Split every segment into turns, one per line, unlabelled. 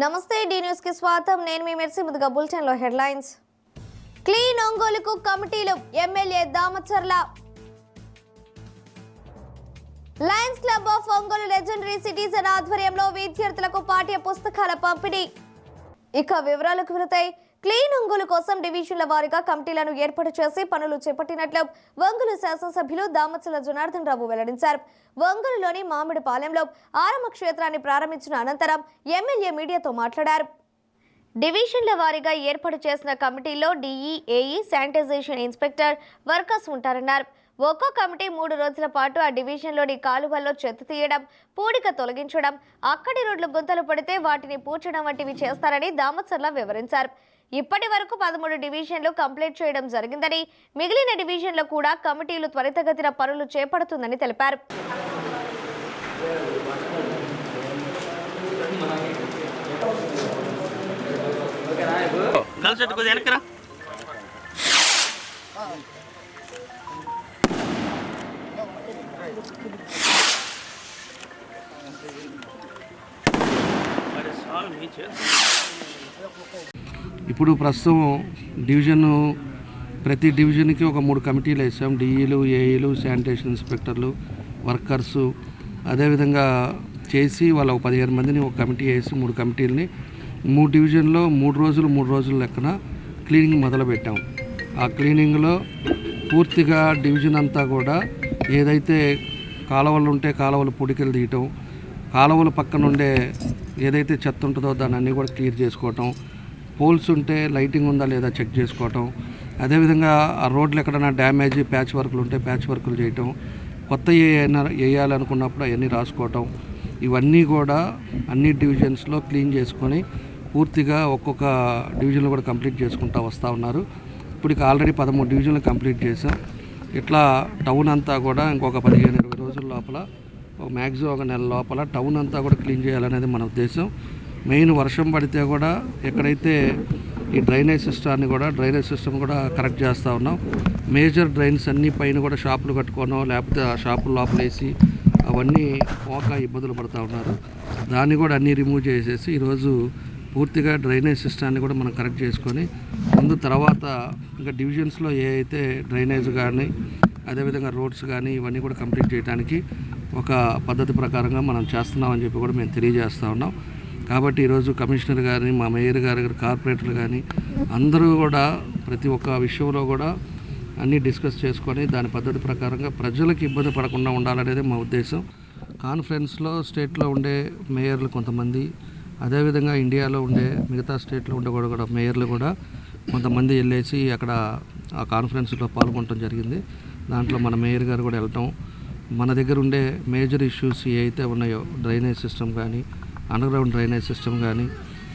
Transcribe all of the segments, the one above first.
నమస్తే D news కి స్వాగతం. నేను మీ మెర్సీ. ముందుగా బులెటిన్ లో హెడ్లైన్స్. క్లీన్ ఒంగోలుకు కమిటీలు MLA Damacharla. Lions Club of Ongole legendary citizen ఆధ్వర్యంలో విద్యార్థులకు పాఠ్య పుస్తకాల పంపిణీ. ఇక వివరాలకు వెళతాయి. క్లీన్ ఒంగోలు కోసం డివిజన్ల వారీగా కమిటీలను ఏర్పాటు చేసి పనులు చేపట్టినట్లు ఒంగోలు శాసనసభ్యులు దామచర్ల జనార్దన్ రావు వెల్లడించారు. ఒంగోలులోని మామిడిపాలెంలో ఆరంభ క్షేత్రాన్ని ప్రారంభించిన అనంతరం ఎమ్మెల్యే మీడియాతో మాట్లాడారు. డివిజన్ల వారీగా ఏర్పాటు చేసిన కమిటీల్లో DE, AE, sanitization inspector, workers ఉంటారన్నారు. ఒక్కో కమిటీ 3 రోజుల పాటు ఆ డివిజన్లోని కాలువల్లో చెత్త తీయడం, పూడిక తొలగించడం, అక్కడి రోడ్లు గుంతలు పడితే వాటిని పూడ్చడం వంటివి చేస్తారని దామచర్ల వివరించారు. ఇప్పటి వరకు 13 డివిజన్లు కంప్లీట్ చేయడం జరిగిందని, మిగిలిన డివిజన్లు కూడా కమిటీలు త్వరితగతిన పనులు చేపడుతుందని తెలిపారు.
ఇప్పుడు ప్రస్తుతం ప్రతి డివిజన్కి ఒక 3 కమిటీలు వేసాం. డిఈలు, ఏఈలు, శానిటేషన్ ఇన్స్పెక్టర్లు, వర్కర్సు, అదేవిధంగా చేసి వాళ్ళ 15 మందిని ఒక కమిటీ వేసి 3 కమిటీలని 3 డివిజన్లో 3 రోజుల లెక్కన క్లీనింగ్ మొదలుపెట్టాం. ఆ క్లీనింగ్లో పూర్తిగా డివిజన్ అంతా కూడా ఏదైతే కాలువలు ఉంటే కాలువలు పొడికలు తీయటం, కాలువల పక్కన ఉండే ఏదైతే చెత్త ఉంటుందో దాన్ని అన్నీ కూడా క్లియర్ చేసుకోవటం, పోల్స్ ఉంటే లైటింగ్ ఉందా లేదా చెక్ చేసుకోవటం, అదేవిధంగా ఆ రోడ్లు ఎక్కడైనా డ్యామేజ్ ప్యాచ్ వర్క్లు ఉంటే ప్యాచ్ వర్క్లు చేయటం, కొత్త ఏమైనా వేయాలనుకున్నప్పుడు అవన్నీ రాసుకోవటం, ఇవన్నీ కూడా అన్ని డివిజన్స్లో క్లీన్ చేసుకొని పూర్తిగా ఒక్కొక్క డివిజన్లో కూడా కంప్లీట్ చేసుకుంటూ వస్తూ ఉన్నారు. ఇప్పుడు ఆల్రెడీ 13 డివిజన్లు కంప్లీట్ చేసాం. ఇట్లా టౌన్ అంతా కూడా ఇంకొక 15-20 రోజుల లోపల, మ్యాక్సిమం ఒక నెల లోపల టౌన్ అంతా కూడా క్లీన్ చేయాలనేది మన ఉద్దేశం. మెయిన్ వర్షం పడితే కూడా ఎక్కడైతే ఈ డ్రైనేజ్ సిస్టమ్ కూడా కరెక్ట్ చేస్తూ ఉన్నాం. మేజర్ డ్రైన్స్ అన్నీ పైన కూడా షాపులు కట్టుకోవడం, లేకపోతే ఆ షాపుల లోపల వేసి అవన్నీ పోక ఇబ్బందులు పడుతూ ఉన్నారు. దాన్ని కూడా అన్నీ రిమూవ్ చేసేసి ఈరోజు పూర్తిగా డ్రైనేజ్ సిస్టాన్ని కూడా మనం కరెక్ట్ చేసుకొని తర్వాత ఇంకా డివిజన్స్లో ఏ అయితే డ్రైనేజ్ కానీ అదేవిధంగా రోడ్స్ కానీ ఇవన్నీ కూడా కంప్లీట్ చేయడానికి ఒక పద్ధతి ప్రకారంగా మనం చేస్తున్నామని చెప్పి కూడా మేము తెలియజేస్తూ ఉన్నాం. కాబట్టి ఈరోజు కమిషనర్ కానీ, మా మేయర్ గారు, కార్పొరేటర్లు కానీ అందరూ కూడా ప్రతి ఒక్క విషయంలో కూడా అన్నీ డిస్కస్ చేసుకొని దాని పద్ధతి ప్రకారంగా ప్రజలకు ఇబ్బంది పడకుండా ఉండాలనేది మా ఉద్దేశం. కాన్ఫరెన్స్లో స్టేట్లో ఉండే మేయర్లు కొంతమంది, అదేవిధంగా ఇండియాలో ఉండే మిగతా స్టేట్లో ఉండే కూడా మేయర్లు కూడా కొంతమంది వెళ్ళేసి అక్కడ ఆ కాన్ఫరెన్స్లో పాల్గొనడం జరిగింది. దాంట్లో మన మేయర్ గారు కూడా వెళ్ళటం, మన దగ్గర ఉండే మేజర్ ఇష్యూస్ ఏవైతే ఉన్నాయో డ్రైనేజ్ సిస్టమ్ కానీ, అండర్గ్రౌండ్ డ్రైనేజ్ సిస్టమ్ కానీ,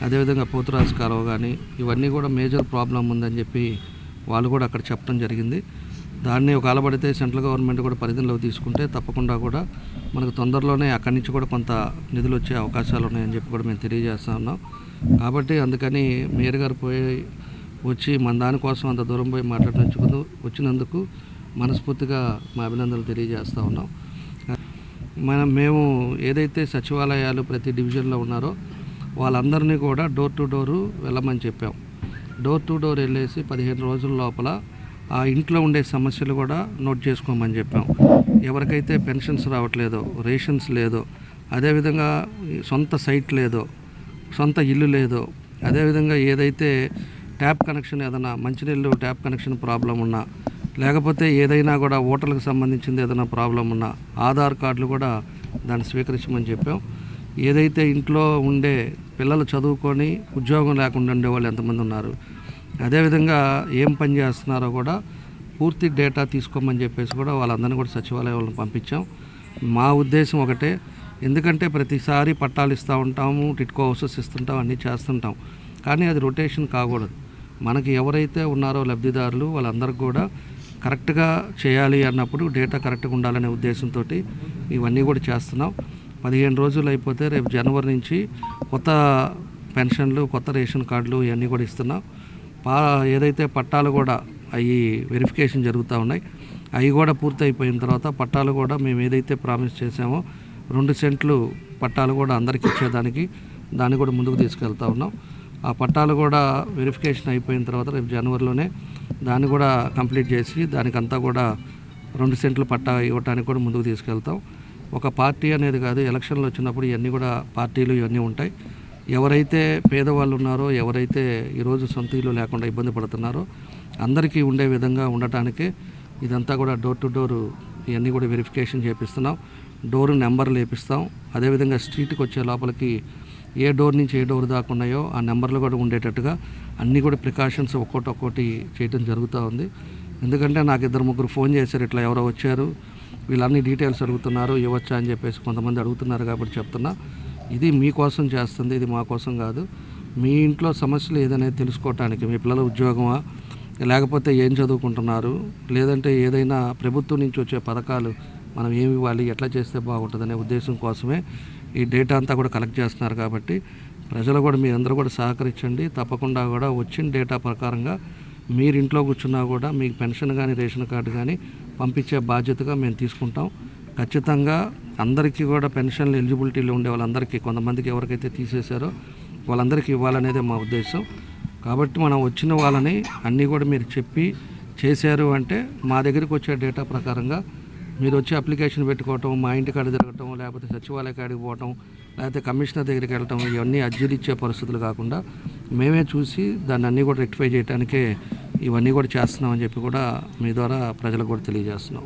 అదేవిధంగా పోతురాజు కాలువ కానీ ఇవన్నీ కూడా మేజర్ ప్రాబ్లం ఉందని చెప్పి వాళ్ళు కూడా అక్కడ చెప్పడం జరిగింది. దాన్ని ఒక ఆలబడితే సెంట్రల్ గవర్నమెంట్ కూడా పరిధిలోకి తీసుకుంటే తప్పకుండా కూడా మనకు తొందరలోనే అక్కడి నుంచి కూడా కొంత నిధులు వచ్చే అవకాశాలు ఉన్నాయని చెప్పి కూడా మేము తెలియజేస్తూ ఉన్నాం. కాబట్టి అందుకని మేయర్ గారు వచ్చి మన దానికోసం అంత దూరం పోయి వచ్చినందుకు మనస్ఫూర్తిగా మా అభినందనలు తెలియజేస్తూ ఉన్నాం. మేము ఏదైతే సచివాలయాలు ప్రతి డివిజన్లో ఉన్నారో వాళ్ళందరినీ కూడా డోర్ టు డోరు వెళ్ళమని చెప్పాం. డోర్ టు డోర్ వెళ్ళేసి 15 రోజుల లోపల ఆ ఇంట్లో ఉండే సమస్యలు కూడా నోట్ చేసుకోమని చెప్పాం. ఎవరికైతే పెన్షన్స్ రావట్లేదో, రేషన్స్ లేదో, అదేవిధంగా సొంత సైట్ లేదో, సొంత ఇల్లు లేదో, అదేవిధంగా ఏదైతే ట్యాప్ కనెక్షన్ ఏదైనా మంచినీళ్ళు ట్యాప్ కనెక్షన్ ప్రాబ్లం ఉన్నా, లేకపోతే ఏదైనా కూడా ఓటర్లకు సంబంధించింది ఏదైనా ప్రాబ్లం ఉన్నా ఆధార్ కార్డులు కూడా దాన్ని స్వీకరించమని చెప్పాం. ఏదైతే ఇంట్లో ఉండే పిల్లలు చదువుకొని ఉద్యోగం లేకుండా ఉండేవాళ్ళు ఎంతమంది ఉన్నారు, అదేవిధంగా ఏం పని చేస్తున్నారో కూడా పూర్తి డేటా తీసుకోమని చెప్పేసి కూడా వాళ్ళందరినీ కూడా సచివాలయాలను పంపించాం. మా ఉద్దేశం ఒకటే, ఎందుకంటే ప్రతిసారి పట్టాలు ఇస్తూ ఉంటాము, టిట్కో హౌసెస్ ఇస్తుంటాం, అన్నీ చేస్తుంటాం, కానీ అది రొటేషన్ కాకూడదు. మనకి ఎవరైతే ఉన్నారో లబ్ధిదారులు వాళ్ళందరికీ కూడా కరెక్ట్గా చేయాలి అన్నప్పుడు డేటా కరెక్ట్గా ఉండాలనే ఉద్దేశంతో ఇవన్నీ కూడా చేస్తున్నాం. 15 రోజులు అయిపోతే రేపు జనవరి నుంచి కొత్త పెన్షన్లు, కొత్త రేషన్ కార్డులు ఇవన్నీ కూడా ఇస్తున్నాం. ఏదైతే పట్టాలు కూడా అవి వెరిఫికేషన్ జరుగుతూ ఉన్నాయి, అవి కూడా పూర్తి అయిపోయిన తర్వాత పట్టాలు కూడా మేము ఏదైతే ప్రామిస్ చేసామో 2 సెంట్లు పట్టాలు కూడా అందరికి ఇచ్చేదానికి దాన్ని కూడా ముందుకు తీసుకెళ్తా ఉన్నాం. ఆ పట్టాలు కూడా వెరిఫికేషన్ అయిపోయిన తర్వాత రేపు జనవరిలోనే దాన్ని కూడా కంప్లీట్ చేసి దానికంతా కూడా 2 సెంట్లు పట్టా ఇవ్వడానికి కూడా ముందుకు తీసుకెళ్తాం. ఒక పార్టీ అనేది కాదు, ఎలక్షన్లు వచ్చినప్పుడు ఇవన్నీ కూడా పార్టీలు ఇవన్నీ ఉంటాయి. ఎవరైతే పేదవాళ్ళు ఉన్నారో, ఎవరైతే ఈరోజు సొంత ఇల్లు లేకుండా ఇబ్బంది పడుతున్నారో అందరికీ ఉండే విధంగా ఉండటానికి ఇదంతా కూడా డోర్ టు డోర్ ఇవన్నీ కూడా వెరిఫికేషన్ చేపిస్తున్నాం. డోర్ నెంబర్లు వేపిస్తాం. అదేవిధంగా స్ట్రీట్కి వచ్చే లోపలికి ఏ డోర్ నుంచి ఏ డోర్ దాకా ఉన్నాయో ఆ నెంబర్లు కూడా ఉండేటట్టుగా అన్నీ కూడా ప్రికాషన్స్ ఒక్కొక్కటి చేయడం జరుగుతూ ఉంది. ఎందుకంటే నాకు 2-3 ఫోన్ చేశారు, ఇట్లా ఎవరో వచ్చారు, వీళ్ళన్ని డీటెయిల్స్ అడుగుతున్నారు, ఇవ్వచ్చా అని చెప్పేసి కొంతమంది అడుగుతున్నారు. కాబట్టి చెప్తున్నా, ఇది మీకోసం చేస్తుంది, ఇది మా కోసం కాదు. మీ ఇంట్లో సమస్యలు ఏదనేది తెలుసుకోవటానికి, మీ పిల్లల ఉద్యోగమా, లేకపోతే ఏం చదువుకుంటున్నారు, లేదంటే ఏదైనా ప్రభుత్వం నుంచి వచ్చే పథకాలు మనం ఏమి ఇవ్వాలి, ఎట్లా చేస్తే బాగుంటుందనే ఉద్దేశం కోసమే ఈ డేటా అంతా కూడా కలెక్ట్ చేస్తున్నారు. కాబట్టి ప్రజలు కూడా మీరందరూ కూడా సహకరించండి. తప్పకుండా కూడా వచ్చిన డేటా ప్రకారంగా మీరు ఇంట్లో కూర్చున్నా కూడా మీకు పెన్షన్ కానీ రేషన్ కార్డు కానీ పంపించే బాధ్యతగా మేము తీసుకుంటాం. ఖచ్చితంగా అందరికీ కూడా పెన్షన్లు ఎలిజిబిలిటీలో ఉండే వాళ్ళందరికీ, కొంతమందికి ఎవరికైతే తీసేశారో వాళ్ళందరికీ ఇవ్వాలనేదే మా ఉద్దేశం. కాబట్టి మనం వచ్చిన వాళ్ళని అన్నీ కూడా మీరు చెప్పి చేశారు అంటే మా దగ్గరికి వచ్చే డేటా ప్రకారంగా మీరు వచ్చి అప్లికేషన్ పెట్టుకోవటం, మా ఇంటి కాడ తిరగటం, లేకపోతే సచివాలయ కాడికి పోవటం, లేకపోతే కమిషనర్ దగ్గరికి వెళ్ళటం, ఇవన్నీ అర్జీలు ఇచ్చే పరిస్థితులు కాకుండా మేమే చూసి దాన్ని అన్నీ కూడా రెక్టిఫై చేయడానికే ఇవన్నీ కూడా చేస్తున్నామని చెప్పి కూడా మీ ద్వారా ప్రజలకు కూడా తెలియజేస్తున్నాం.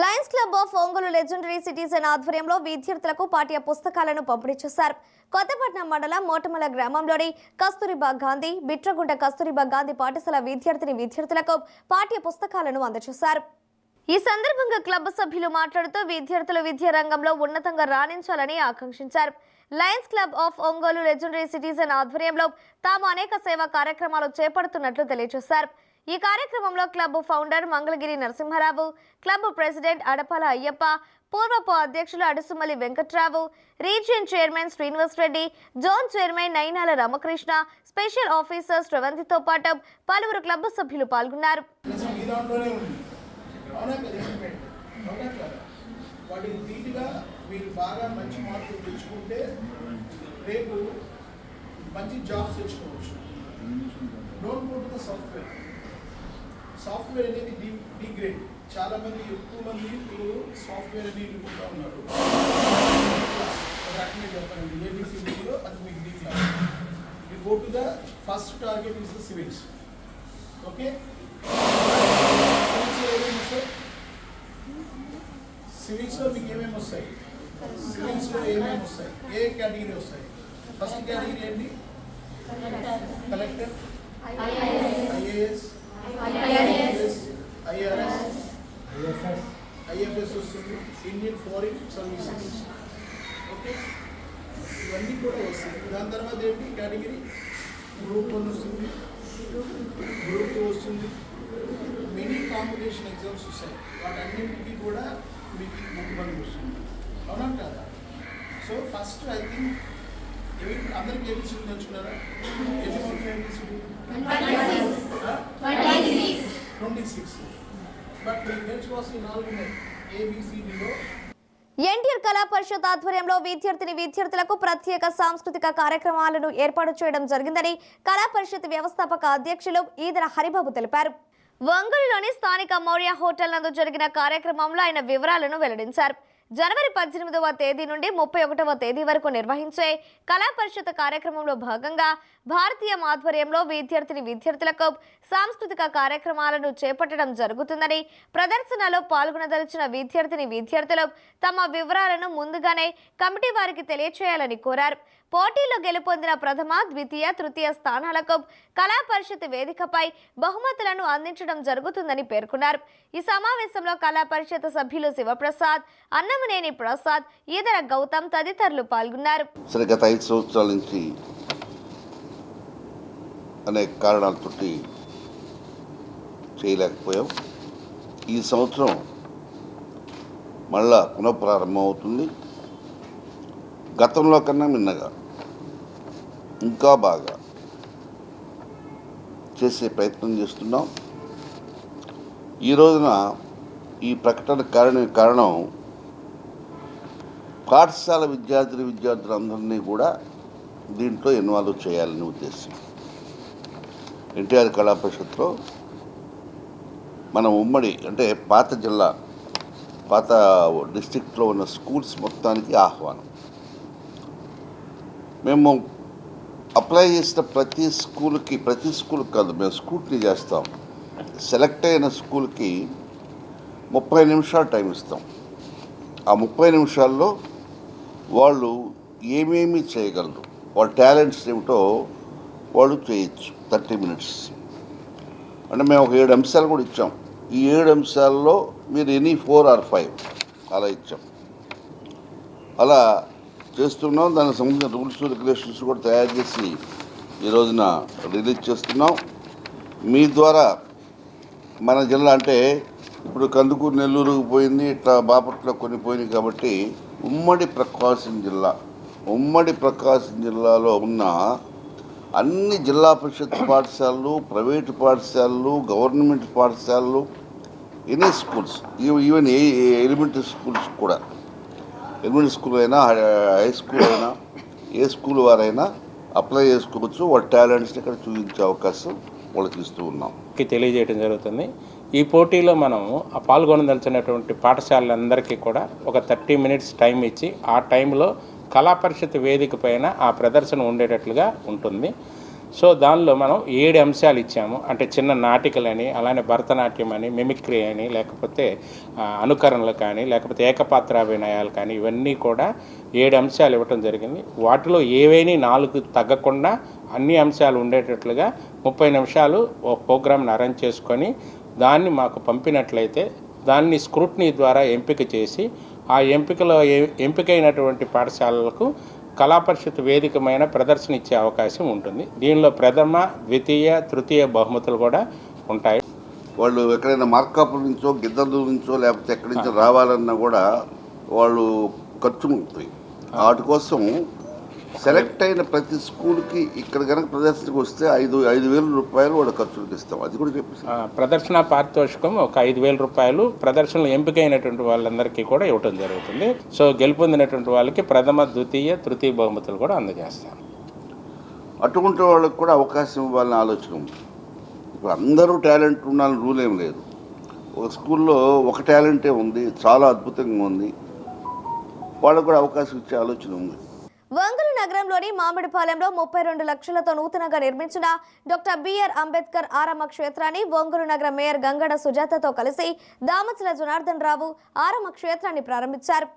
Lions Club of Ongole legendary citizen ఆధ్వర్యంలో విద్యార్థులకు పాఠ్య పుస్తకాలను పంపిణీ చేశారు. కొత్తపట్నం మండలం మోటమల గ్రామంలోని కస్తూరిబా గాంధీ, బిట్రగుంట కస్తూరిబా గాంధీ పాఠశాల విద్యార్థులకు పాఠ్య పుస్తకాలను అందజేశారు. ఈ సందర్భంగా క్లబ్ సభ్యులు మాట్లాడుతూ విద్యార్థులు విద్యా రంగంలో ఉన్నతంగా రాణించాలని ఆకాంక్షించారు. Lions Club of Ongole legendary citizen ఆధ్వర్యంలో తాము అనేక సేవా కార్యక్రమాలు చేపడుతున్నట్లు తెలియజేశారు. ఈ కార్యక్రమంలో club founder Mangalagiri Narasimharao, club president Adapala Ayyappa, పూర్వపు అధ్యక్షులు Adusumalli Venkatrao, region chairman Srinivas Reddy, zone chairman Nainala Ramakrishna, special officer శ్రవంతితో పాటు పలువురు క్లబ్ సభ్యులు పాల్గొన్నారు.
వాటిని నీట్గా మీరు బాగా మంచి మార్కులు తెచ్చుకుంటే రేపు మంచి జాబ్స్ తెచ్చుకోవచ్చు. Don't go to the software అనేది డి గ్రేడ్. చాలామంది ఎక్కువ మంది మీరు సాఫ్ట్వేర్ అని అనుకుంటూ ఉన్నారు. రకంగా చెప్పండి, ఏబిసిలో అది మీకు D class. You go to the first target is the civils. Okay, సివిల్స్లో మీకు ఏమేమి వస్తాయి? సివిల్స్లో ఏమేమి వస్తాయి? ఏ కేటగిరీ వస్తాయి? ఫస్ట్ కేటగిరీ ఏంటి? కలెక్టర్, ఐఏఎస్, ఐఆర్ఎస్, ఐఎఫ్ఎస్ వస్తుంది, ఇండియన్ ఫారిన్ సర్వీసెస్. ఓకే, ఇవన్నీ కూడా వస్తాయి. దాని తర్వాత ఏంటి కేటగిరీ? గ్రూప్ 1 వస్తుంది, గ్రూప్ 2 వస్తుంది, మెనీ కాంపిటీషన్ ఎగ్జామ్స్ వస్తాయి. వాటన్నింటికి కూడా మీకు ఇబ్బంది వస్తుంది, అవునా కదా? సో ఫస్ట్ ఐ థింక్ అందరికి ఏబిసిడి నేర్చుకున్నారా? 26. బట్ మీరు నేర్చుకోవాల్సిన 4 ఉన్నాయి. ఏబిసిడిలో
ఎన్టీఆర్ కళా పరిషత్ ఆధ్వర్యంలో విద్యార్థులకు ప్రత్యేక సాంస్కృతిక కార్యక్రమాలను ఏర్పాటు చేయడం జరిగిందని కళా పరిషత్ వ్యవస్థాపక అధ్యక్షులు ఈదర హరిబాబు తెలిపారు. ఒంగోలులోని స్థానిక మౌర్య హోటల్ నందు జరిగిన కార్యక్రమంలో ఆయన వివరాలను వెల్లడించారు. జనవరి 18వ తేదీ నుండి 31వ తేదీ వరకు నిర్వహించే కళా పరిషత్ కార్యక్రమంలో భాగంగా భారతీయ ఆధ్వర్యంలో విద్యార్థులకు సాంస్కృతిక కార్యక్రమాలను చేపట్టడం జరుగుతుందని, ప్రదర్శనలో పాల్గొనదలిచిన విద్యార్థులు తమ వివరాలను ముందుగానే కమిటీ వారికి తెలియచేయాలని కోరారు. పోటీలో గెలుపొందిన ప్రథమ, ద్వితీయ, తృతీయ స్థానాలకు కళా పరిషత్ వేదికపై బహుమతులను అందించడం జరుగుతుందని పేర్కొన్నారు. ఈ సమావేశంలో కళా పరిషత్ సభ్యులు శివప్రసాద్, అన్నమనేని ప్రసాద్, ఈదర గౌతమ్ తదితరులు పాల్గొన్నారు.
గత 5 సంవత్సరాల నుంచి అనేక కారణాలతో చేయలేకపోయాం. ఈ సంవత్సరం మళ్ళా పునఃప్రారంభం అవుతుంది. గతంలో కన్నా మిన్నగా ఇంకా బాగా చేసే ప్రయత్నం చేస్తున్నాం. ఈ రోజున ఈ ప్రకటన కారణం పాఠశాల విద్యార్థులందరినీ కూడా దీంట్లో ఇన్వాల్వ్ చేయాలని ఉద్దేశం. ఎన్టీఆర్ కళా పరిషత్లో మనం ఉమ్మడి అంటే పాత డిస్ట్రిక్ట్లో ఉన్న స్కూల్స్ మొత్తానికి ఆహ్వానం. మేము అప్లై చేసిన ప్రతి స్కూల్కి కాదు, మేము స్కూట్నీ చేస్తాం. సెలెక్ట్ అయిన స్కూల్కి 30 నిమిషాలు టైం ఇస్తాం. ఆ 30 నిమిషాల్లో వాళ్ళు ఏమేమి చేయగలరు, వాళ్ళ టాలెంట్స్ ఏమిటో వాళ్ళు చేయొచ్చు. 30 మినిట్స్ అంటే మేము ఒక 7 అంశాలు కూడా ఇచ్చాం. ఈ 7 అంశాల్లో మీరు ఎనీ 4 or 5 అలా ఇచ్చాం. అలా చేస్తున్నాం. దానికి సంబంధించిన రూల్స్ రెగ్యులేషన్స్ కూడా తయారు చేసి ఈ రోజున రిలీజ్ చేస్తున్నాం. మీ ద్వారా మన జిల్లా అంటే ఇప్పుడు కందుకూరు, నెల్లూరు పోయింది, ఇట్లా బాపట్ల కొన్ని పోయినాయి కాబట్టి ఉమ్మడి ప్రకాశం జిల్లాలో ఉన్న అన్ని జిల్లా పరిషత్ పాఠశాలలు, ప్రైవేటు పాఠశాలలు, గవర్నమెంట్ పాఠశాలలు, any schools, even elementary schools కూడా, ఎలిమెంటరీ స్కూల్ అయినా హై స్కూల్ అయినా ఏ స్కూల్ వారైనా అప్లై చేసుకోవచ్చు. వాళ్ళ టాలెంట్స్ని ఇక్కడ చూపించే అవకాశం వాళ్ళకి ఇస్తూ ఉన్నాం.
తెలియజేయడం జరుగుతుంది. ఈ పోటీలో మనము పాల్గొనదలిచినటువంటి పాఠశాలలందరికీ కూడా ఒక 30 మినిట్స్ టైం ఇచ్చి ఆ టైంలో కళా పరిషత్ వేదిక పైన ఆ ప్రదర్శన ఉండేటట్లుగా ఉంటుంది. సో దానిలో మనం 7 అంశాలు ఇచ్చాము. అంటే చిన్న నాటికలని, అలానే భరతనాట్యం అని, మిమిక్రీ అని, లేకపోతే అనుకరణలు కానీ, లేకపోతే ఏకపాత్రాభినయాలు కానీ, ఇవన్నీ కూడా 7 అంశాలు ఇవ్వటం జరిగింది. వాటిలో ఏవైనా 4 తగ్గకుండా అన్ని అంశాలు ఉండేటట్లుగా 30 నిమిషాలు ఒక ప్రోగ్రామ్ని అరేంజ్ చేసుకొని దాన్ని మాకు పంపినట్లయితే దాన్ని స్క్రూట్నీ ద్వారా ఎంపిక చేసి ఆ ఎంపికైనటువంటి పాఠశాలలకు కళాపరిషత్ వేదికమైన ప్రదర్శన ఇచ్చే అవకాశం ఉంటుంది. దీనిలో ప్రథమ, ద్వితీయ, తృతీయ బహుమతులు కూడా ఉంటాయి.
వాళ్ళు ఎక్కడైనా మార్కాపుల నుంచో, గిద్దలూరు నుంచో, లేకపోతే ఎక్కడి నుంచో రావాలన్నా కూడా వాళ్ళు ఖర్చు ఉంటుంది. వాటి కోసం సెలెక్ట్ అయిన ప్రతి స్కూల్కి ఇక్కడ కనుక ప్రదర్శనకు వస్తే 5,000 రూపాయలు వాళ్ళ ఖర్చులకు ఇస్తాం. అది కూడా చెప్పేసి
ప్రదర్శన పారితోషికం ఒక 5,000 రూపాయలు ప్రదర్శనలో ఎంపికైనటువంటి వాళ్ళందరికీ కూడా ఇవ్వటం జరుగుతుంది. సో గెలుపొందినటువంటి వాళ్ళకి ప్రథమ, ద్వితీయ, తృతీయ బహుమతులు కూడా అందజేస్తాం.
అటువంటి వాళ్ళకి కూడా అవకాశం ఇవ్వాలని ఆలోచన ఉంది. ఇప్పుడు అందరూ టాలెంట్ ఉండాలని రూల్ ఏం లేదు. ఒక స్కూల్లో ఒక టాలెంటే ఉంది, చాలా అద్భుతంగా ఉంది, వాళ్ళకు కూడా అవకాశం ఇచ్చే ఆలోచన ఉంది.
ఒంగోలు నగరంలోని మామిడిపాలెంలో 32 లక్షలతో నూతనంగా నిర్మించిన డాక్టర్ బిఆర్ అంబేద్కర్ ఆరామ క్షేత్రాన్ని ఒంగోలు నగర మేయర్ గంగడ సుజాతతో కలిసి దామచల జనార్దన్ రావు ఆరామ క్షేత్రాన్ని ప్రారంభించారు.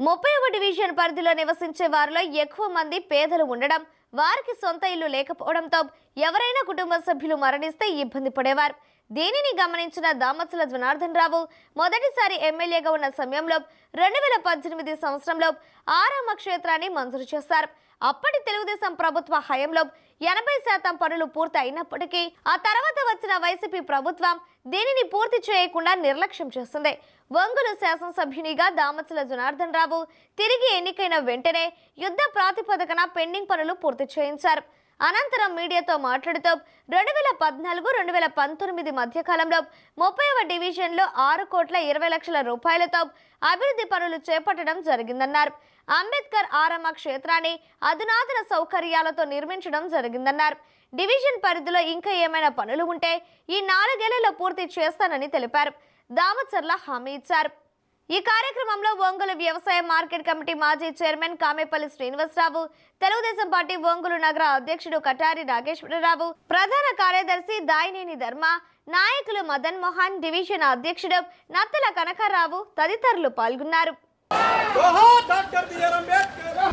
30వ డివిజన్ పరిధిలో నివసించే వారిలో ఎక్కువ మంది పేదలు ఉండడం, వారికి సొంత ఇల్లు లేకపోవడంతో ఎవరైనా కుటుంబ సభ్యులు మరణిస్తే ఇబ్బంది పడేవారు. దీనిని గమనించిన దామచల జనార్దన్ రావు మొదటిసారి ఎమ్మెల్యేగా ఉన్న సమయంలో 2018 సంవత్సరంలో ఆరామ క్షేత్రాన్ని మంజూరు చేశారు. అప్పటి తెలుగుదేశం ప్రభుత్వ హయాంలో 80% పనులు పూర్తి అయినప్పటికీ ఆ తర్వాత వచ్చిన వైసీపీ ప్రభుత్వం దీనిని పూర్తి చేయకుండా నిర్లక్ష్యం చేస్తుంది. ఒంగోలు శాసనసభ్యునిగా దామచల జనార్దన్ రావు తిరిగి ఎన్నికైన వెంటనే యుద్ధ ప్రాతిపదికన పెండింగ్ పనులు పూర్తి చేయించారు. అనంతరం మీడియాతో మాట్లాడుతూ 2014-2019 మధ్యకాలంలో 30వ డివిజన్లో 6,20,00,000 రూపాయలతో అభివృద్ధి పనులు చేపట్టడం జరిగిందన్నారు. అంబేద్కర్ ఆరామ క్షేత్రాన్ని అధునాతన సౌకర్యాలతో నిర్మించడం జరిగిందన్నారు. డివిజన్ పరిధిలో ఇంకా ఏమైనా పనులు ఉంటే ఈ 4 ఏళ్లలో పూర్తి చేస్తానని తెలిపారు. దామచర్ల హామీ ఇచ్చారు. ఈ కార్యక్రమంలో ఒంగోలు వ్యవసాయ మార్కెట్ కమిటీ మాజీ చైర్మన్ కామేపల్లి శ్రీనివాసరావు, తెలుగుదేశం పార్టీ ఒంగోలు నగర అధ్యక్షుడు కటారి నాగేశ్వరరావు, ప్రధాన కార్యదర్శి దాయినేని ధర్మ, నాయకులు మదన్ మోహన్, డివిజన్ అధ్యక్షుడు నత్తల కనకారావు తదితరులు పాల్గొన్నారు.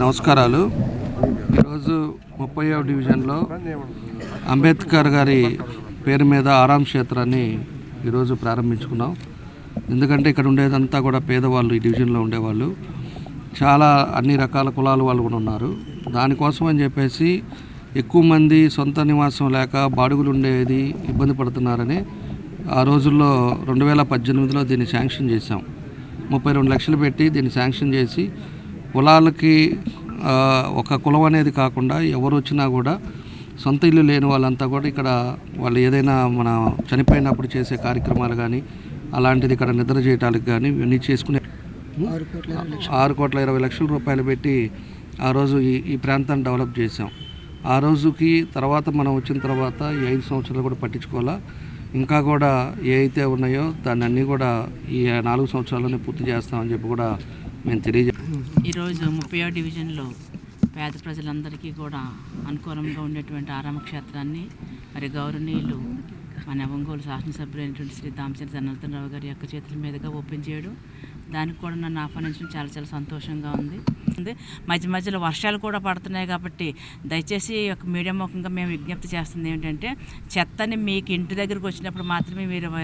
నమస్కారాలు. ఈరోజు 30వ డివిజన్లో అంబేద్కర్ గారి పేరు మీద ఆరాం క్షేత్రాన్ని ఈరోజు ప్రారంభించుకున్నాం. ఎందుకంటే ఇక్కడ ఉండేదంతా కూడా పేదవాళ్ళు, ఈ డివిజన్లో ఉండేవాళ్ళు, చాలా అన్ని రకాల కులాల వాళ్ళు కూడా ఉన్నారు. దానికోసం అని చెప్పేసి ఎక్కువ మంది సొంత నివాసం లేక బాడుగులు ఉండేది ఇబ్బంది పడుతున్నారని ఆ రోజుల్లో 2018లో దీన్ని శాంక్షన్ చేశాం. 32 లక్షలు పెట్టి దీన్ని శాంక్షన్ చేసి కులాలకి ఒక కులం అనేది కాకుండా ఎవరు వచ్చినా కూడా సొంత ఇల్లు లేని వాళ్ళంతా కూడా ఇక్కడ వాళ్ళు ఏదైనా మన చనిపోయినప్పుడు చేసే కార్యక్రమాలు కానీ అలాంటిది ఇక్కడ నిద్ర చేయడానికి కానీ ఇవన్నీ చేసుకునే 6,20,00,000 పెట్టి ఆ రోజు ఈ ప్రాంతాన్ని డెవలప్ చేసాం. ఆ రోజుకి తర్వాత మనం వచ్చిన తర్వాత ఈ 5 సంవత్సరాలు కూడా పట్టించుకోవాలా. ఇంకా కూడా ఏ అయితే ఉన్నాయో దాన్ని అన్నీ కూడా ఈ 4 సంవత్సరాల్లోనే పూర్తి చేస్తామని చెప్పి కూడా మేము
ఈరోజు 30వ డివిజన్లో పేద ప్రజలందరికీ కూడా అనుకూలంగా ఉండేటువంటి ఆరామ క్షేత్రాన్ని మరి గౌరవనీయులు మన ఒంగోలు శాసనసభ్యులైనటువంటి శ్రీ దామచంద్ర జనార్దన్ రావు గారి యొక్క చేతుల మీదుగా ఓపెన్ చేయడం, దానికి కూడా నన్ను ఆహ్వానించడం చాలా సంతోషంగా ఉంది. మధ్య మధ్యలో వర్షాలు కూడా పడుతున్నాయి కాబట్టి దయచేసి ఒక మీడియా ముఖంగా మేము విజ్ఞప్తి చేస్తుంది ఏమిటంటే, చెత్తని మీకు ఇంటి దగ్గరకు వచ్చినప్పుడు మాత్రమే మీరు ఆ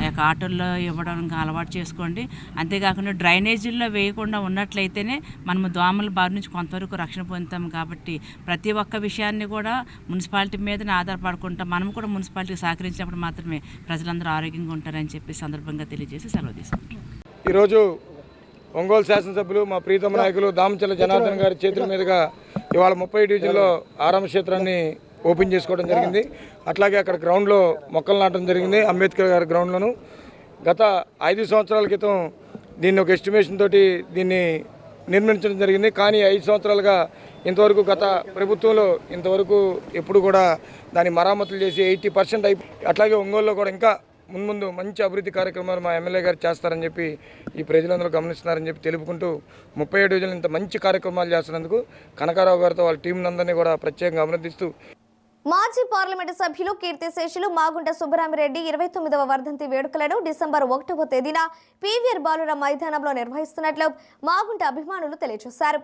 యొక్క ఆటోల్లో ఇవ్వడం అలవాటు చేసుకోండి. అంతేకాకుండా డ్రైనేజీల్లో వేయకుండా ఉన్నట్లయితేనే మనము దోమల బారి నుంచి కొంతవరకు రక్షణ పొందుతాం. కాబట్టి ప్రతి ఒక్క విషయాన్ని కూడా మున్సిపాలిటీ మీదనే ఆధారపడుకుంటాం. మనం కూడా మున్సిపాలిటీకి సహకరించినప్పుడు మాత్రమే ప్రజలందరూ ఆరోగ్యంగా ఉంటారని చెప్పి సందర్భంగా తెలియజేసి సెలవు తీసుకుంటాం.
ఈరోజు ఒంగోలు శాసనసభ్యులు మా ప్రీతమ నాయకులు దామచల్ల జనార్దన్ గారి చేతుల మీదుగా ఇవాళ 30 డివిజన్లో ఆరామ క్షేత్రాన్ని ఓపెన్ చేసుకోవడం జరిగింది. అట్లాగే అక్కడ గ్రౌండ్లో మొక్కలు నాటడం జరిగింది, అంబేద్కర్ గారి గ్రౌండ్లోను. గత 5 సంవత్సరాల క్రితం దీన్ని ఒక ఎస్టిమేషన్ తోటి దీన్ని నిర్మించడం జరిగింది. కానీ 5 సంవత్సరాలుగా ఇంతవరకు గత ప్రభుత్వంలో ఇంతవరకు ఎప్పుడు కూడా దాన్ని మరామతులు చేసి 80% అట్లాగే ఒంగోలులో కూడా ఇంకా ముందు మంచి అభివృద్ధి కార్యక్రమాలు మా ఎమ్మెల్యే గారు చేస్తారని చెప్పి ఈ ప్రజలందరూ గమనిస్తున్నారని చెప్పి తెలుపుకుంటూ 37 డివిజన్లు ఇంత మంచి కార్యక్రమాలు చేస్తున్నందుకు కనకారావు గారితో వాళ్ళ టీం నందరినీ కూడా ప్రత్యేకంగా అభినందిస్తూ
మాజీ పార్లమెంటు సభ్యులు కీర్తిశేషులు మాగుంట సుబ్బరామిరెడ్డి 29వ వర్ధంతి వేడుకలను డిసెంబర్ 1వ తేదీన పీవీఆర్ బాలుర మైదానంలో నిర్వహిస్తున్నట్లు మాగుంట అభిమానులు తెలియజేశారు.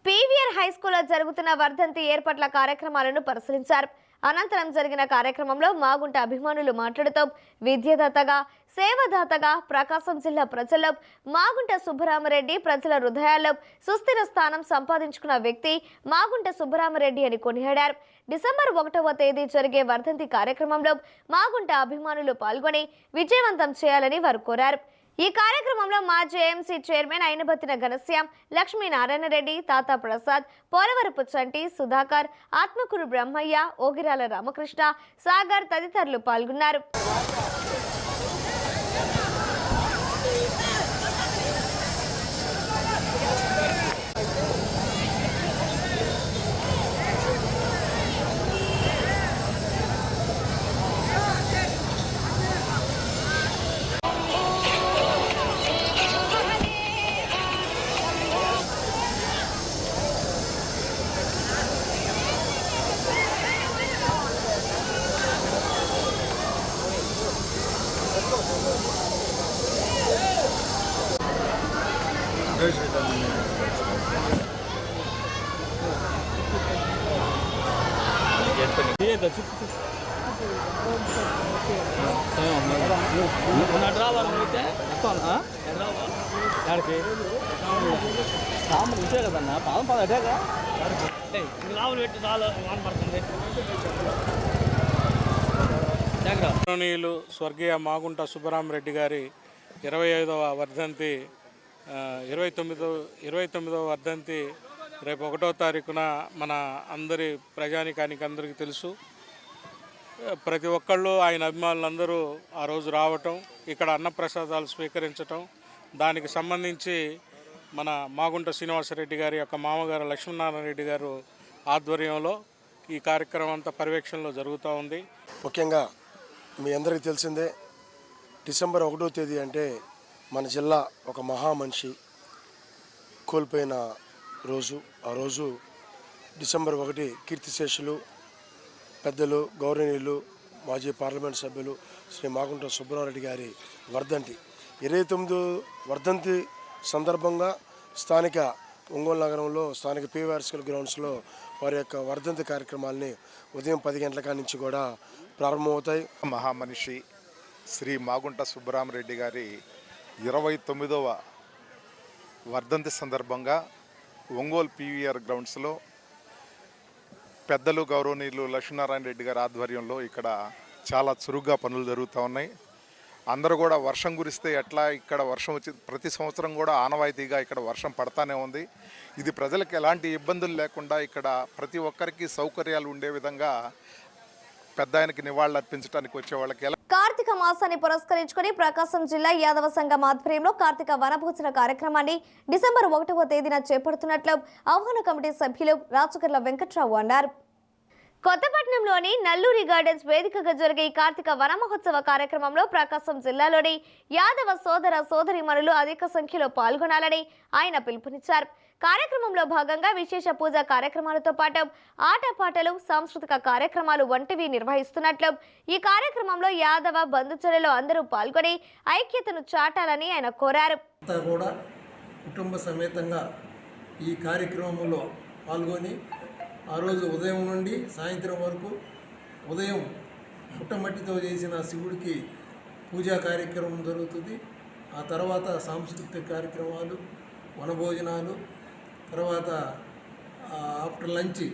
పీవీఆర్ హైస్కూల్లో జరుగుతున్న వర్ధంతి ఏర్పాట్ల కార్యక్రమాలను పరిశీలించారు. అనంతరం జరిగిన కార్యక్రమంలో మాగుంట అభిమానులు మాట్లాడుతూ విద్యాదాతగా, సేవాదాతగా ప్రకాశం జిల్లా ప్రజల్లో మాగుంట సుబ్బరామిరెడ్డి ప్రజల హృదయాల్లో సుస్థిర స్థానం సంపాదించుకున్న వ్యక్తి మాగుంట సుబ్బరామిరెడ్డి అని కొనియాడారు. డిసెంబర్ 1వ తేదీ జరిగే వర్ధంతి కార్యక్రమంలో మాగుంట అభిమానులు పాల్గొని విజయవంతం చేయాలని వారు కోరారు. ఈ కార్యక్రమంలో మాజీ ఏఎంసీ చైర్మన్ అయినబత్తిన ఘనశ్యాం, లక్ష్మీనారాయణ రెడ్డి, తాతా ప్రసాద్, పోలవరపు చంటి, సుధాకర్, ఆత్మకూరు బ్రహ్మయ్య, ఓగిరాల రామకృష్ణ, సాగర్ తదితరులు పాల్గొన్నారు.
గౌరవనీయులు స్వర్గీయ మాగుంట సుబ్బరామిరెడ్డి గారి 29వ వర్ధంతి 29వ వర్ధంతి రేపు 1వ తారీఖున మన అందరి ప్రజానికానికి అందరికీ తెలుసు. ప్రతి ఒక్కళ్ళు ఆయన అభిమానులందరూ ఆ రోజు రావటం, ఇక్కడ అన్నప్రసాదాలు స్వీకరించటం, దానికి సంబంధించి మన మాగుంట శ్రీనివాసరెడ్డి గారి యొక్క మామగారు లక్ష్మీనారాయణ రెడ్డి గారు ఆధ్వర్యంలో ఈ కార్యక్రమం అంతా పర్యవేక్షణలో జరుగుతూ ఉంది.
ముఖ్యంగా మీ అందరికీ తెలిసిందే, డిసెంబర్ 1వ తేదీ అంటే మన జిల్లా ఒక మహామనిషి కోల్పోయిన రోజు. ఆ రోజు డిసెంబర్ 1 కీర్తిశేషులు పెద్దలు గౌరవనీయులు మాజీ పార్లమెంట్ సభ్యులు శ్రీ మాగుంట సుబ్బరామిరెడ్డి గారి వర్ధంతి. 29వ వర్ధంతి సందర్భంగా స్థానిక ఒంగోలు నగరంలో స్థానిక పీవీఆర్ స్కూల్ గ్రౌండ్స్లో వారి యొక్క వర్ధంతి కార్యక్రమాలని ఉదయం 10 గంటల కాడి నుంచి కూడా ప్రారంభమవుతాయి.
మహామనిషి శ్రీ మాగుంట సుబ్బరామిరెడ్డి గారి 29వ వర్ధంతి సందర్భంగా ఒంగోలు పీవీఆర్ గ్రౌండ్స్లో పెద్దలు గౌరవనీయులు లక్ష్మీనారాయణ రెడ్డి గారి ఆధ్వర్యంలో ఇక్కడ చాలా చురుగ్గా పనులు జరుగుతూ ఉన్నాయి. అందరూ కూడా వర్షం కురిస్తే ఎట్లా ఇక్కడ వర్షం వచ్చి ప్రతి సంవత్సరం కూడా ఆనవాయితీగా ఇక్కడ వర్షం పడతానే ఉంది. ఇది ప్రజలకు ఎలాంటి ఇబ్బందులు లేకుండా ఇక్కడ ప్రతి ఒక్కరికి సౌకర్యాలు ఉండే విధంగా పెద్ద ఆయనకి నివాళులు అర్పించడానికి వచ్చే వాళ్ళకి ఎలా
కార్తీక మాసాన్ని పురస్కరించుకుని ప్రకాశం జిల్లా యాదవ సంఘం ఆధ్వర్యంలో కార్తీక వనభోజన కార్యక్రమాన్ని డిసెంబర్ 1వ తేదీన చేపడుతున్నట్లు ఆహ్వాన కమిటీ సభ్యులు రాచకర్ల వెంకట్రావు అన్నారు. కొత్తపట్నంలోని నల్లూరి గార్డెన్స్ వేదికగా జరిగే ఈ కార్తీక వన మహోత్సవ కార్యక్రమంలో ప్రకాశం జిల్లాలోని యాదవ సోదర సోదరీమణులు అధిక సంఖ్యలో పాల్గొనాలని ఆయన పిలుపునిచ్చారు. కార్యక్రమంలో భాగంగా విశేష పూజా కార్యక్రమాలతో పాటు ఆటపాటలు, సాంస్కృతిక కార్యక్రమాలు వంటివి నిర్వహిస్తున్నట్లు, ఈ కార్యక్రమంలో యాదవ బంధుచరులు అందరూ పాల్గొని ఐక్యతను చాటాలని ఆయన కోరారు.
కూడా కుటుంబ సమేతంగా ఈ కార్యక్రమంలో పాల్గొని ఆ రోజు ఉదయం నుండి సాయంత్రం వరకు ఉదయం పుట్టమట్టితో చేసిన శివుడికి పూజా కార్యక్రమం జరుగుతుంది. ఆ తర్వాత సాంస్కృతిక కార్యక్రమాలు, వనభోజనాలు, తర్వాత ఆఫ్టర్ లంచ్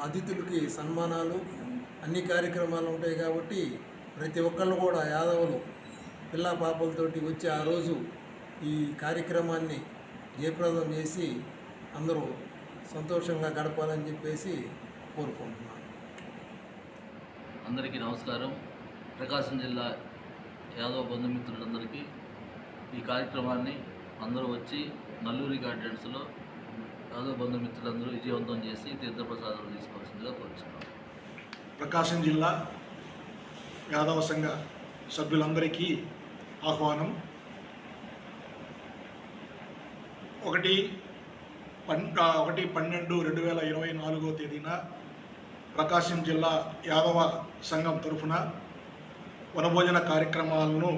అతిథులకి సన్మానాలు, అన్ని కార్యక్రమాలు ఉంటాయి. కాబట్టి ప్రతి ఒక్కళ్ళు కూడా యాదవులు పిల్లా పాపలతోటి వచ్చి ఆ రోజు ఈ కార్యక్రమాన్ని జయప్రదం చేసి అందరూ సంతోషంగా గడపాలని చెప్పేసి కోరుకుంటున్నాను.
అందరికీ నమస్కారం. ప్రకాశం జిల్లా యాదవ బంధుమిత్రులందరికీ ఈ కార్యక్రమాన్ని అందరూ వచ్చి నల్లూరి గార్డెన్స్లో యాదవ బంధుమిత్రులందరూ విజయవంతం చేసి తీర్థప్రసాదాలు తీసుకోవాల్సిందిగా కోరుచున్నాం.
ప్రకాశం జిల్లా యాదవ సంఘ సభ్యులందరికీ ఆహ్వానం. 1/12/2024 తేదీన ప్రకాశం జిల్లా యాదవ సంఘం తరఫున వనభోజన కార్యక్రమాలను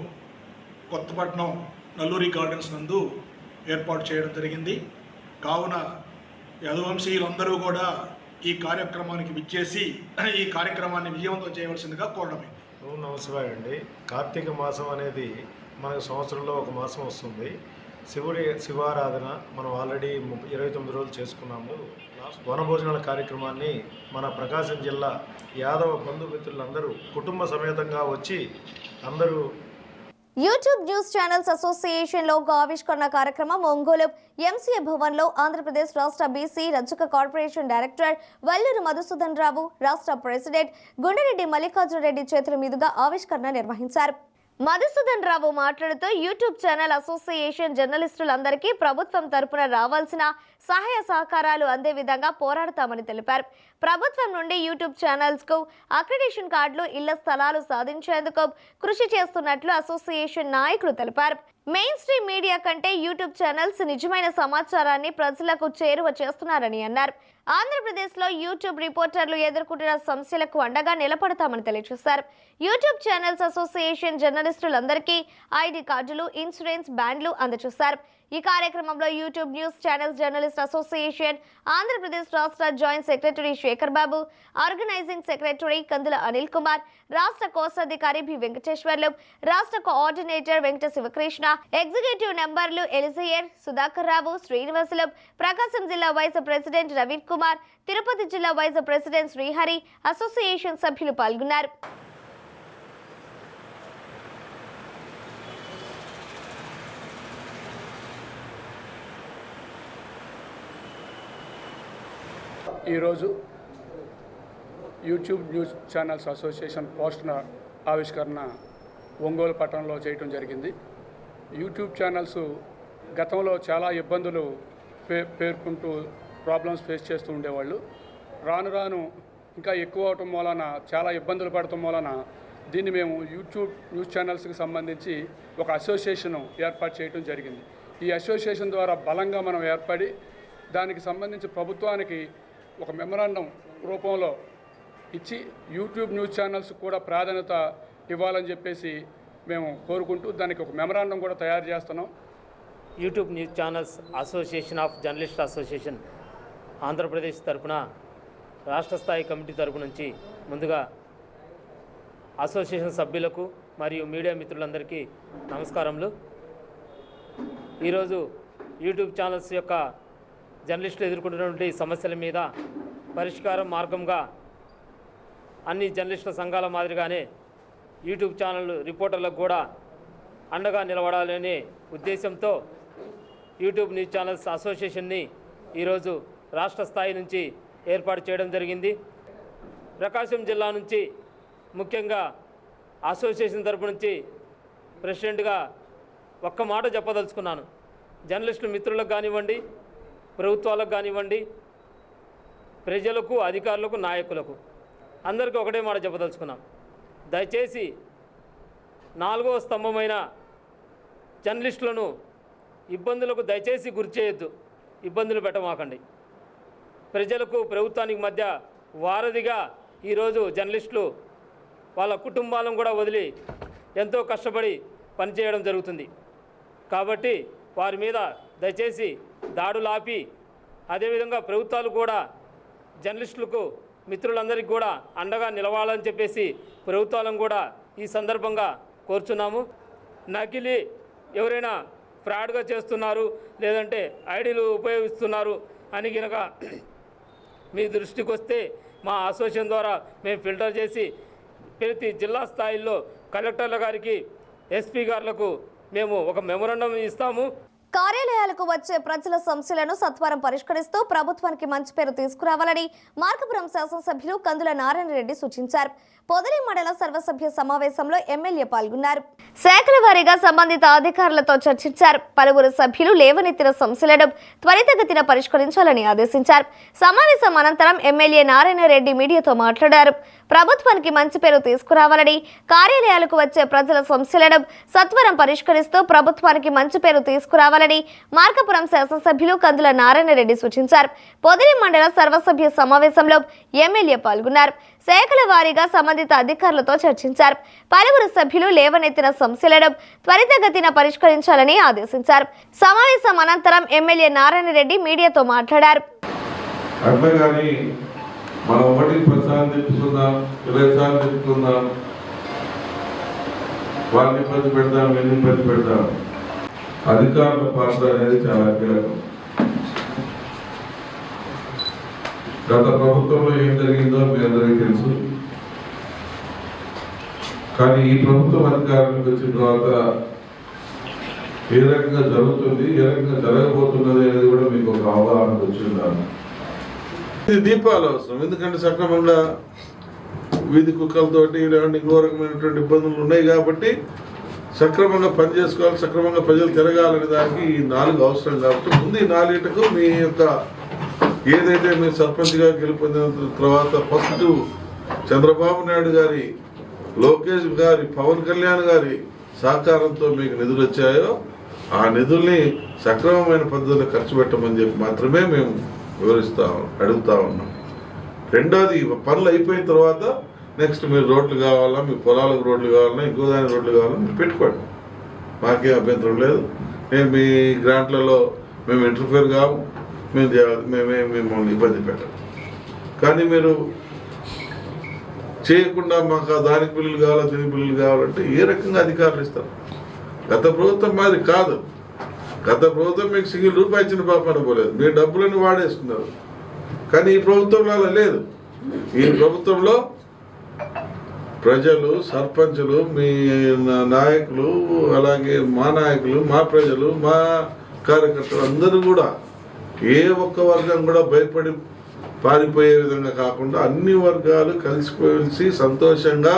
కొత్తపట్నం నల్లూరి గార్డెన్స్ నందు ఏర్పాటు చేయడం జరిగింది. కావున యాదవంశీయులందరూ కూడా ఈ కార్యక్రమానికి విచ్చేసి ఈ కార్యక్రమాన్ని విజయవంతం చేయవలసిందిగా కోరడమైంది.
నమస్కారం అండి. కార్తీక మాసం అనేది మనకు సంవత్సరంలో ఒక మాసం వస్తుంది. శివారాధన మనం ఆల్రెడీ 29 రోజులు చేసుకున్నాము. వనభోజనాల కార్యక్రమాన్ని మన ప్రకాశం జిల్లా యాదవ బంధుమిత్రులందరూ కుటుంబ సమేతంగా వచ్చి అందరూ
YouTube news channels association logo ఆవిష్కరణ కార్యక్రమం ఒంగోలు ఎంసీఏ భవన్లో ఆంధ్రప్రదేశ్ రాష్ట్ర బీసీ రజక కార్పొరేషన్ డైరెక్టర్ వల్లూరు మధుసూదన్ రావు, రాష్ట్ర ప్రెసిడెంట్ గుండెరెడ్డి మల్లికార్జున రెడ్డి చేతుల మీదుగా ఆవిష్కరణ నిర్వహించారు. మధుసూదన్ రావు మాట్లాడుతూ యూట్యూబ్ ఛానల్ అసోసియేషన్ జర్నలిస్టులందరికీ ప్రభుత్వం తరపున రావాల్సిన సహాయ సహకారాలు అందే విధంగా పోరాడతామని తెలిపారు. ప్రభుత్వం నుండి యూట్యూబ్ ఛానల్స్కు అక్రిడిషన్ కార్డులు, ఇళ్ల స్థలాలు సాధించేందుకు కృషి చేస్తున్నట్లు అసోసియేషన్ నాయకులు తెలిపారు. మెయిన్ స్ట్రీమ్ మీడియా కంటే యూట్యూబ్ ఛానల్స్ నిజమైన సమాచారాన్ని ప్రజలకు చేరువ చేస్తున్నారని అన్నారు. ఆంధ్రప్రదేశ్లో యూట్యూబ్ రిపోర్టర్లు ఎదుర్కొంటున్న సమస్యలకు అండగా నిలబడతామని తెలియజేశారు. యూట్యూబ్ ఛానల్స్ అసోసియేషన్ జర్నలిస్టులందరికీ ఐడి కార్డులు, ఇన్సూరెన్స్ బ్యాండ్లు అందజేశారు. ఈ కార్యక్రమంలో YouTube news channels journalist association Andhra Pradesh రాష్ట్ర జాయింట్ సెక్రటరీ శేఖర్ బాబు, ఆర్గనైజింగ్ సెక్రటరీ కందుల అనిల్ కుమార్, రాష్ట్ర కోశాధికారి బి వెంకటేశ్వర్లు, రాష్ట్ర కోఆర్డినేటర్ వెంకట శివకృష్ణ, ఎగ్జిక్యూటివ్ నెంబర్లు ఎలిజయర్, సుధాకర్ రావు, శ్రీనివాసులు, ప్రకాశం జిల్లా వైస్ ప్రెసిడెంట్ రవీన్ కుమార్, తిరుపతి జిల్లా వైస్ ప్రెసిడెంట్ శ్రీహరి, అసోసియేషన్ సభ్యులు పాల్గొన్నారు.
ఈరోజు YouTube news channels association poster ఆవిష్కరణ ఒంగోలు పట్టణంలో చేయటం జరిగింది. యూట్యూబ్ ఛానల్స్ గతంలో చాలా ఇబ్బందులు పేర్కొంటూ ప్రాబ్లమ్స్ ఫేస్ చేస్తూ ఉండేవాళ్ళు. రాను రాను ఇంకా ఎక్కువ అవటం మూలన, చాలా ఇబ్బందులు పడటం మూలన దీన్ని మేము యూట్యూబ్ న్యూస్ ఛానల్స్కి సంబంధించి ఒక అసోసియేషన్ ఏర్పాటు చేయడం జరిగింది. ఈ అసోసియేషన్ ద్వారా బలంగా మనం ఏర్పడి దానికి సంబంధించి ప్రభుత్వానికి ఒక మెమరాండం రూపంలో ఇచ్చి యూట్యూబ్ న్యూస్ ఛానల్స్ కూడా ప్రాధాన్యత ఇవ్వాలని చెప్పేసి మేము కోరుకుంటూ దానికి ఒక మెమరాండం కూడా తయారు చేస్తున్నాం.
YouTube news channels association of journalist association Andhra Pradesh తరపున రాష్ట్ర స్థాయి కమిటీ తరపు నుంచి ముందుగా అసోసియేషన్ సభ్యులకు మరియు మీడియా మిత్రులందరికీ నమస్కారములు. ఈరోజు యూట్యూబ్ ఛానల్స్ యొక్క జర్నలిస్టులు ఎదుర్కొంటున్నటువంటి సమస్యల మీద పరిష్కారం మార్గంగా అన్ని జర్నలిస్టుల సంఘాల మాదిరిగానే యూట్యూబ్ ఛానల్ రిపోర్టర్లకు కూడా అండగా నిలబడాలనే ఉద్దేశంతో యూట్యూబ్ న్యూస్ ఛానల్స్ అసోసియేషన్ని ఈరోజు రాష్ట్ర స్థాయి నుంచి ఏర్పాటు చేయడం జరిగింది. ప్రకాశం జిల్లా నుంచి ముఖ్యంగా అసోసియేషన్ తరపు నుంచి ప్రెసిడెంట్గా ఒక్క మాట చెప్పదలుచుకున్నాను. జర్నలిస్టుల మిత్రులకు కానివ్వండి, ప్రభుత్వాలకు కానివ్వండి, ప్రజలకు, అధికారులకు, నాయకులకు అందరికీ ఒకటే మాట చెప్పదలుచుకున్నాం. దయచేసి 4వ స్తంభమైన జర్నలిస్టులను ఇబ్బందులకు దయచేసి గురి చేయొద్దు, ఇబ్బందులు పెట్టమాకండి. ప్రజలకు, ప్రభుత్వానికి మధ్య వారధిగా ఈరోజు జర్నలిస్టులు వాళ్ళ కుటుంబాలను కూడా వదిలి ఎంతో కష్టపడి పనిచేయడం జరుగుతుంది. కాబట్టి వారి మీద దయచేసి దాడులు ఆపి, అదేవిధంగా ప్రభుత్వాలు కూడా జర్నలిస్టులకు, మిత్రులందరికీ కూడా అండగా నిలవాలని చెప్పేసి ప్రభుత్వాలను కూడా ఈ సందర్భంగా కోరుచున్నాము. నకిలీ ఎవరైనా ఫ్రాడ్గా చేస్తున్నారు, లేదంటే ఐడీలు ఉపయోగిస్తున్నారు అని కనుక మీ దృష్టికి వస్తే మా అసోసియేషన్ ద్వారా మేము ఫిల్టర్ చేసి ప్రతి జిల్లా స్థాయిలో కలెక్టర్ల గారికి, ఎస్పీ గారులకు మేము ఒక మెమోరాండం ఇస్తాము.
కార్యాలయాలకు వచ్చే ప్రజల సమస్యలను సత్వరం పరిష్కరిస్తూ ప్రభుత్వానికి మంచి పేరు తీసుకురావాలని మార్కాపురం శాసనసభ్యులు కందుల నారాయణ రెడ్డి సూచించారు. పొదిలి మండల సర్వసభ్య సమావేశంలో ఎమ్మెల్యే పాల్గొన్నారు. శాఖల వారీగా సంబంధిత అధికారులతో చర్చించారు. పలువురు సభ్యులు లేవనెత్తిన సమస్యలను త్వరితగతిన పరిష్కరించాలని ఆదేశించారు. సమావేశం అనంతరం ఎమ్మెల్యే నారాయణ రెడ్డి మీడియాతో మాట్లాడారు. ప్రభుత్వానికి మంచి పేరు తీసుకురావాలని, కార్యాలయాలకు వచ్చే ప్రజల సమస్యలను సత్వరం పరిష్కరిస్తూ ప్రభుత్వానికి మంచి పేరు తీసుకురావాలని మార్కాపురం శాసనసభ్యులు కందుల నారాయణ రెడ్డి సూచించారు. పొదిలి మండల సర్వసభ్య సమావేశంలో ఎమ్మెల్యే పాల్గొన్నారు. శాఖల వారీగా సంబంధిత అధికారులతో చర్చించారు. పలువురు సభ్యులు లేవనెత్తిన సమస్యలను త్వరితగతిన పరిష్కరించాలని ఆదేశించారు. సమావేశం అనంతరం ఎమ్మెల్యే నారాయణ రెడ్డి మీడియాతో మాట్లాడారు.
మనం 1 సార్లు తెచ్చుకుందాం, 20 సార్లు తెచ్చుకుందాం, వాళ్ళని ఇబ్బంది పెడదాం, వీళ్ళని ఇబ్బంది పెడదాం. అధికారుల పాత్ర అనేది చాలా కీలకం. గత ప్రభుత్వంలో ఏం జరిగిందో మీ అందరికీ తెలుసు. కానీ ఈ ప్రభుత్వం అధికారంలోకి వచ్చిన తర్వాత ఏ రకంగా జరుగుతుంది, ఏ రకంగా జరగబోతున్నది అనేది కూడా మీకు ఒక అవగాహన వచ్చిందాను. ఇది దీపాలు అవసరం, ఎందుకంటే సక్రమంగా వీధి కుక్కలతోటి ఇలాంటి ఘోరకమైనటువంటి ఇబ్బందులు ఉన్నాయి కాబట్టి సక్రమంగా పని చేసుకోవాలి, సక్రమంగా ప్రజలు తిరగాలనే దానికి ఈ 4 అవసరం కాబట్టి ముందు ఈ 4కు మీ యొక్క ఏదైతే మీరు సర్పంచ్గా గెలుపొందిన తర్వాత ఫస్ట్ చంద్రబాబు నాయుడు గారి, లోకేష్ గారి, పవన్ కళ్యాణ్ గారి సహకారంతో మీకు నిధులు వచ్చాయో ఆ నిధుల్ని సక్రమమైన పద్ధతిలో ఖర్చు పెట్టమని చెప్పి మాత్రమే మేము అడుగుతా ఉన్నాం. రెండోది, పనులు అయిపోయిన తర్వాత నెక్స్ట్ మీరు రోడ్లు కావాలా, మీ పొలాలకు రోడ్లు కావాలన్నా, ఇంకో దాని రోడ్లు కావాలన్నా మీరు పెట్టుకోండి, మాకేం అభ్యంతరం లేదు. మేము మీ గ్రాంట్లలో మేము ఇంటర్ఫేర్ కావు, మేమే మిమ్మల్ని ఇబ్బంది పెట్టాం. కానీ మీరు చేయకుండా మాకు దానికి బిల్లులు కావాలా, దీనికి బిల్లులు కావాలంటే ఏ రకంగా అధికారులు ఇస్తారు? గత ప్రభుత్వం మాది కాదు. గత ప్రభుత్వం మీకు సింగిల్ రూపాయి ఇచ్చిన పాపన పోలేదు, మీ డబ్బులను వాడేసుకున్నారు. కానీ ఈ ప్రభుత్వంలో అలా లేదు. ఈ ప్రభుత్వంలో ప్రజలు, సర్పంచులు, మీ నాయకులు, అలాగే మా నాయకులు, మా ప్రజలు, మా కార్యకర్తలు అందరూ కూడా ఏ ఒక్క వర్గం కూడా భయపడి పారిపోయే విధంగా కాకుండా అన్ని వర్గాలు కలిసిపోయి సంతోషంగా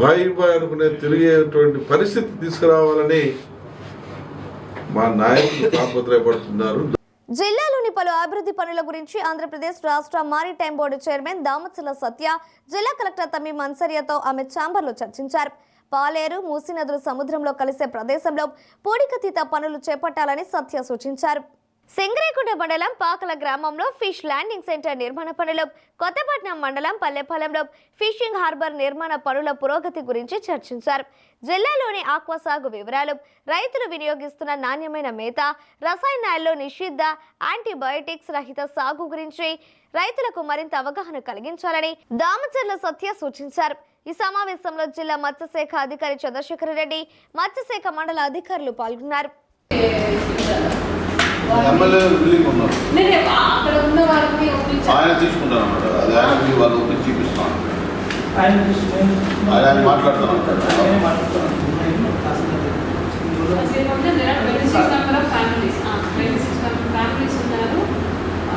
బాయి అనుకునే తిరిగేటువంటి పరిస్థితి తీసుకురావాలని మా నాయకులు తాపత్రయపడుతున్నారు.
జిల్లాలోని పలు అభివృద్ధి పనుల గురించి ఆంధ్రప్రదేశ్ రాష్ట్ర మారిటైమ్ బోర్డు చైర్మన్ దామచల సత్య జిల్లా కలెక్టర్ తమీం అన్సరియాతో ఆమె ఛాంబర్లో చర్చించారు. పాలేరు, మూసీ నదులు సముద్రంలో కలిసే ప్రదేశంలో పూడికతీత పనులు చేపట్టాలని సత్య సూచించారు. సింగరేకుంట మండలం పాకల గ్రామంలో ఫిష్ ల్యాండింగ్ సెంటర్ నిర్మాణ పనులు, కొత్తపట్నం మండలం పల్లెపాలెంలో ఫిషింగ్ హార్బర్ నిర్మాణ పనుల పురోగతి గురించి చర్చించారు. జిల్లాలోని ఆక్వా సాగు వివరాలు, రైతులు వినియోగిస్తున్న నాణ్యమైన మేత, రసాయనాల్లో నిషిద్ధ యాంటీబయోటిక్స్ రహిత సాగు గురించి రైతులకు మరింత అవగాహన కలిగించాలని దామచర్ల సత్య సూచించారు. ఈ సమావేశంలో జిల్లా మత్స్యశాఖ అధికారి చంద్రశేఖర్ రెడ్డి, మత్స్యశాఖ మండల అధికారులు పాల్గొన్నారు.
ఆయన తీసుకుంటాను అన్నమాట, అది ఆయన వాళ్ళు ఓపెన్ చూపిస్తాను, ఆయన మాట్లాడతాను.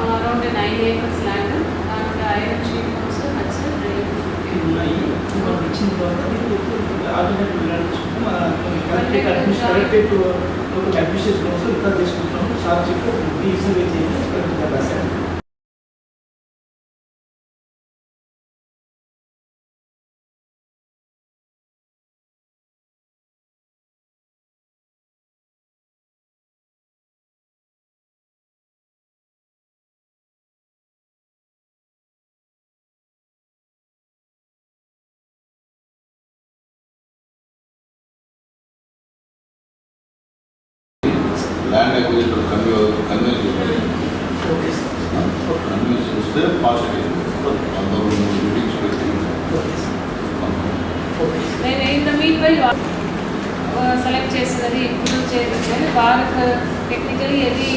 around 9 acres land, and iron sheet also considered.
ఇచ్చిన తర్వాత ఆల్టర్నేటివ్ ల్యాండ్ తీసుకుంటాం. కలెక్టరేట్ లోకల్ అడ్మినిస్ట్రేషన్ కోసం రికార్డ్ చేసుకుంటాం. సార్ చెప్పి సర్వే చేయండి రాశారు.
ల్యాండ్ అక్విజిషన్ కన్వీన్స్ చూస్తే ఫాస్ట్ మీటింగ్స్ పెట్టి
నేను ఇంత మీట్ సెలెక్ట్ చేసినది ఇప్పుడు చేయలేదు వారికి టెక్నికలీ అది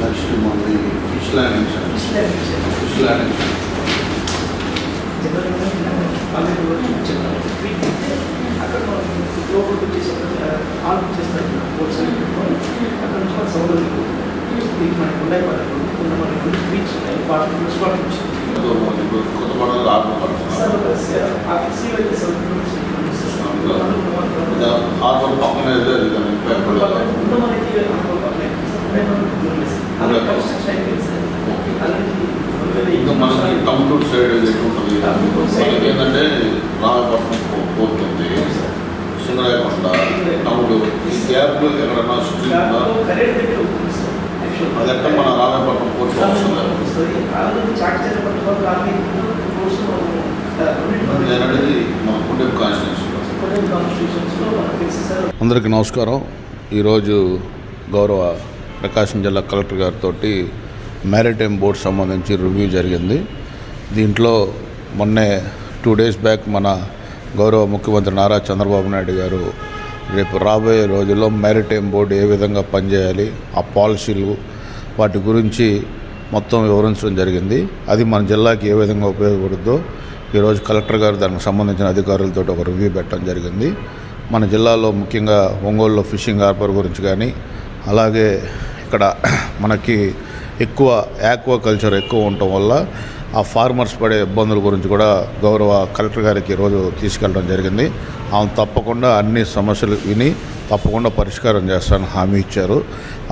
నెక్స్ట్ మళ్ళీ ఫిష్ ల్యాండింగ్
అక్కడ లోపలికి వచ్చేసి ఆర్డర్ చేస్తారు. అక్కడ నుంచి మన సౌలభ్యం మనకు ఉన్నాయి. మనకు బీచ్
ఇంకా మనకి టౌన్ సైడ్ ఎట్లుంటుంది మనకి ఏంటంటే రామపట్నం పోర్ట్ ఉంది, సింగరాయకొండ టౌన్. ఈ గ్యాప్ ఎక్కడన్నా స్ట్రీట్ అది ఎక్కడ మన రామపట్నం పోర్ట్ వస్తుంది. నేను అనేది మన పుణ్యం కాన్స్టిట్యూన్సీ. అందరికీ నమస్కారం. ఈరోజు గౌరవ ప్రకాశం జిల్లా కలెక్టర్ గారితో మ్యారిటైమ్ బోర్డు సంబంధించి రివ్యూ జరిగింది. దీంట్లో మొన్నే 2 days బ్యాక్ మన గౌరవ ముఖ్యమంత్రి నారా చంద్రబాబు నాయుడు గారు రేపు రాబోయే రోజుల్లో మ్యారిటైమ్ బోర్డు ఏ విధంగా పనిచేయాలి, ఆ పాలసీలు వాటి గురించి మొత్తం వివరించడం జరిగింది. అది మన జిల్లాకి ఏ విధంగా ఉపయోగపడుద్దో ఈరోజు కలెక్టర్ గారు దానికి సంబంధించిన అధికారులతో ఒక రివ్యూ పెట్టడం జరిగింది. మన జిల్లాలో ముఖ్యంగా ఒంగోలులో ఫిషింగ్ హార్బర్ గురించి కానీ, అలాగే ఇక్కడ మనకి ఎక్కువ ఆక్వాకల్చర్ ఎక్కువ ఉండటం వల్ల ఆ ఫార్మర్స్ పడే ఇబ్బందుల గురించి కూడా గౌరవ కలెక్టర్ గారికి ఈరోజు తీసుకెళ్ళడం జరిగింది. ఆమె తప్పకుండా అన్ని సమస్యలు విని తప్పకుండా పరిష్కారం చేస్తానని హామీ ఇచ్చారు.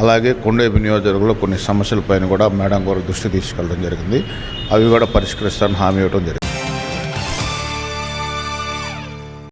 అలాగే కొండేపి నియోజకవర్గంలో కొన్ని సమస్యలపైన కూడా మేడం గారు దృష్టి తీసుకెళ్ళడం జరిగింది. అవి కూడా పరిష్కరిస్తానని హామీ ఇవ్వడం జరిగింది.